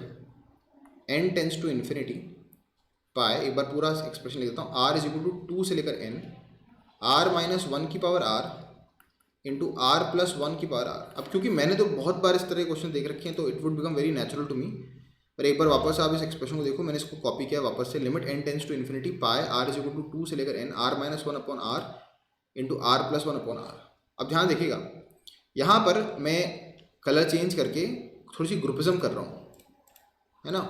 n tends to infinity pi. एक बार पूरा एक्सप्रेशन लिख देता हूँ. r इज इक्वल टू 2 से लेकर n, r - 1 की पावर r इंटू r + 1 की पावर r. अब क्योंकि मैंने तो बहुत बार इस तरह के क्वेश्चन देख रखे हैं तो it would become very natural to me. पर एक बार वापस आप इस एक्सप्रेशन को देखो, मैंने इसको कॉपी किया वापस से. Limit n tends to infinity pi, r is equal to 2 से लेकर n, r - 1/r into r + 1/r. अब ध्यान देखिएगा, यहाँ पर मैं कलर चेंज करके थोड़ी सी ग्रुपिज्म कर रहा हूँ, है ना.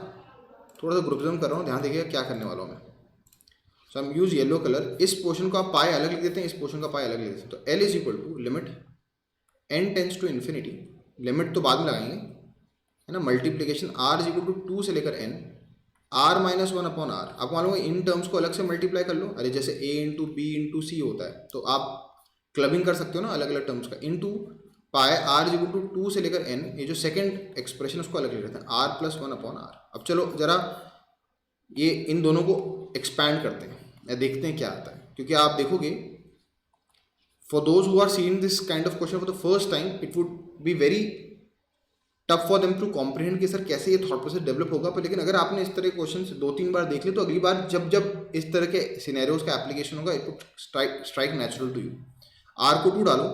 थोड़ा सा ग्रुपिज्म कर रहा हूँ. ध्यान देखिएगा क्या करने वाला हूँ मैं. सो हम यूज़ येलो कलर. इस पोर्शन को आप पाई अलग लिख देते हैं, इस पोर्शन का पाई अलग लिख देते हैं. तो L is equal to limit n tends to infinity, limit तो बाद में लगाएंगे, है ना. Multiplication r is equal to 2 से लेकर n, r - 1/r. आपको मालूम है इन टर्म्स को अलग से मल्टीप्लाई कर लो. अरे जैसे a इंटू b इंटू सी होता है तो आप क्लबिंग कर सकते हो ना अलग अलग टर्म्स का. Into pi, r is equal to 2 से लेकर n. ये जो सेकंड एक्सप्रेशन उसको अलग लिख लेते हैं, r + 1/r. अब चलो जरा ये इन दोनों को एक्सपैंड करते हैं या देखते हैं क्या आता है. क्योंकि आप देखोगे for those who are seeing this kind of question for the first time, it would be very tough for them to comprehend कि सर कैसे ये थॉट प्रोसेस डेवलप होगा. पर लेकिन अगर आपने इस तरह के क्वेश्चन 2-3 बार देख ले तो अगली बार जब जब इस तरह के सिनेरियोज का एप्लीकेशन होगा it would strike natural to you. r को 2 डालो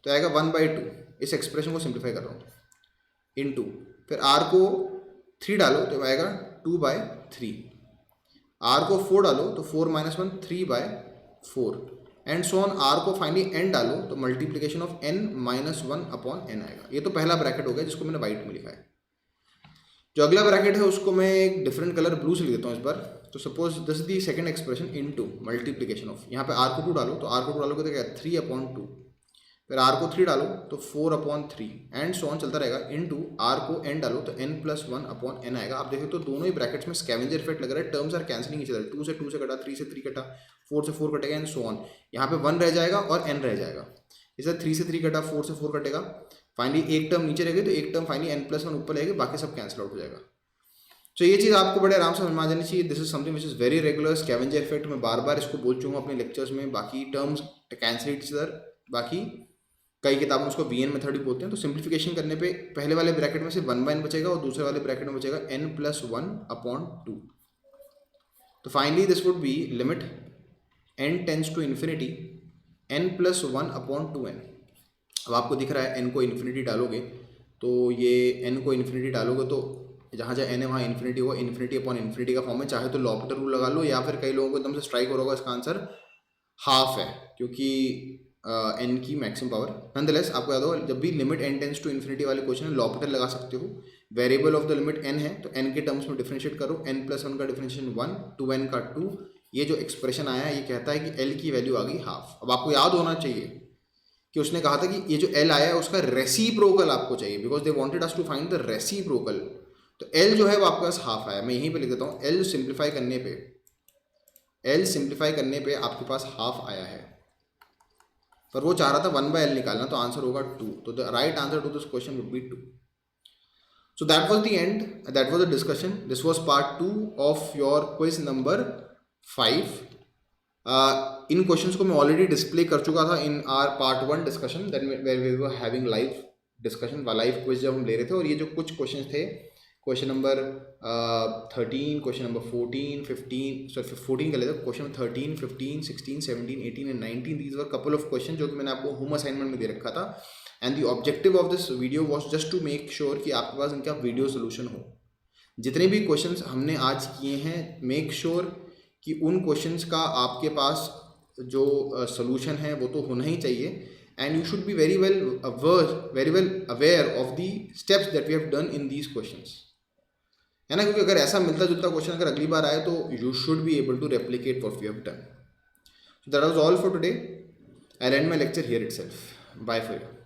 तो आएगा 1/2. इस एक्सप्रेशन को सिंप्लीफाई कर रहा हूँ. इंटू फिर r को 3 डालो तो आएगा 2/3. आर को 4 डालो तो 4 - 1 3/4 एंड सो ऑन। आर को फाइनली एन डालो तो multiplication of n - 1 upon n आएगा। ये तो पहला ब्रैकेट हो गया जिसको मैंने वाइट में लिखा है। जो अगला ब्रैकेट है उसको मैं एक डिफरेंट कलर ब्लू से लिख देता हूँ इस बार। तो suppose this is the second expression into multiplication of, यहाँ पे आर को 2 डालो तो आर को 2 डालोगे तो क्या 3/2, फिर आर को 3 डालो तो 4/3 एंड सो ऑन चलता रहेगा इनटू आर को n डालो तो n + 1 अपॉन n आएगा। आप देखो तो दोनों ही ब्रैकेट्स में स्कैवेंजर इफेक्ट लग रहा है, terms are cancelling each other. 2 से 2 से कटा, 3 से 3 कटा, 4 से 4 कटेगा एंड सो ऑन। यहाँ पे 1 रह जाएगा और n रह जाएगा। इसे 3 से 3 कटा, 4 से 4 कटेगा, फाइनली एक टर्म नीचे रहेगी तो एक टर्म फाइनली n + 1 ऊपर रहेगी, बाकी सब कैंसिल आउट हो जाएगा। तो ये चीज़ आपको बड़े आराम से समझ में आ जानी चाहिए। This is something which is very regular. Scavenger effect मैं बार बार इसको बोल चुका हूँ अपने लेक्चर्स में। बाकी टर्म्स कैंसिल ईच अदर, बाकी कई किताबों में उसको वीएन मेथड भी बोलते हैं। तो सिंप्लीफिकेशन करने पे पहले वाले ब्रैकेट में से 1/n बचेगा और दूसरे वाले ब्रैकेट में बचेगा n + 1/2। तो finally this would be limit n tends to infinity n + 1/2n। अब आपको दिख रहा है n को इन्फिनिटी डालोगे तो ये n को इन्फिनिटी डालोगे तो जहाँ जहाँ n है वहाँ इन्फिनिटी होगा। इन्फिनिटी अपॉन इन्फिनिटी का फॉर्म है, चाहे तो लॉपिटर रूल लगा लो या फिर कई लोगों को एकदम से स्ट्राइक हो रहा होगा इसका आंसर हाफ है क्योंकि n की मैक्सिमम पावर। नॉनदलेस आपको याद होगा जब भी limit n tends to infinity वाले क्वेश्चन है लॉपिटर लगा सकते हो। Variable of the limit n है तो n के टर्म्स में डिफरेंशिएट करो। n + 1 का डिफरेंशिएशन 1, 2n का 2। ये जो एक्सप्रेशन आया ये कहता है कि l की वैल्यू आ गई हाफ। अब आपको याद होना चाहिए कि उसने कहा था कि ये जो l आया है उसका रेसिप्रोकल आपको चाहिए, because they wanted us to find the reciprocal. तो l जो है वो आपके पास हाफ आया। मैं यहीं पे लिख देता हूँ l सिंप्लीफाई करने पे आपके पास हाफ आया है, पर वो चाह रहा था 1/l निकालना, तो आंसर होगा 2। तो the right answer to this question would be 2। So that was the end, that was the discussion. This was part 2 of your quiz number 5। इन क्वेश्चंस को मैं ऑलरेडी डिस्प्ले कर चुका था in our part 1 discussion that where we were having live discussion, live quiz जब हम ले रहे थे। और ये जो कुछ क्वेश्चंस थे, question number 13, question number 14, 15, sorry 14 का लेते हैं, question 13, 15, 16, 17, 18 and 19। These were couple of question जो कि मैंने आपको होम असाइनमेंट में दे रखा था। And the objective of this video was just to make sure कि आपके पास इनका वीडियो सोल्यूशन हो। जितने भी क्वेश्चंस हमने आज किए हैं, मेक श्योर कि उन क्वेश्चंस का आपके पास जो सोल्यूशन है वो तो होना ही चाहिए। And you should be very well aware of the steps that we have done in these questions, है ना। क्योंकि अगर ऐसा मिलता जुलता क्वेश्चन अगर अगली बार आए तो you should be able to replicate what we have done. So that was all for today. I end my lecture here itself. Bye for you.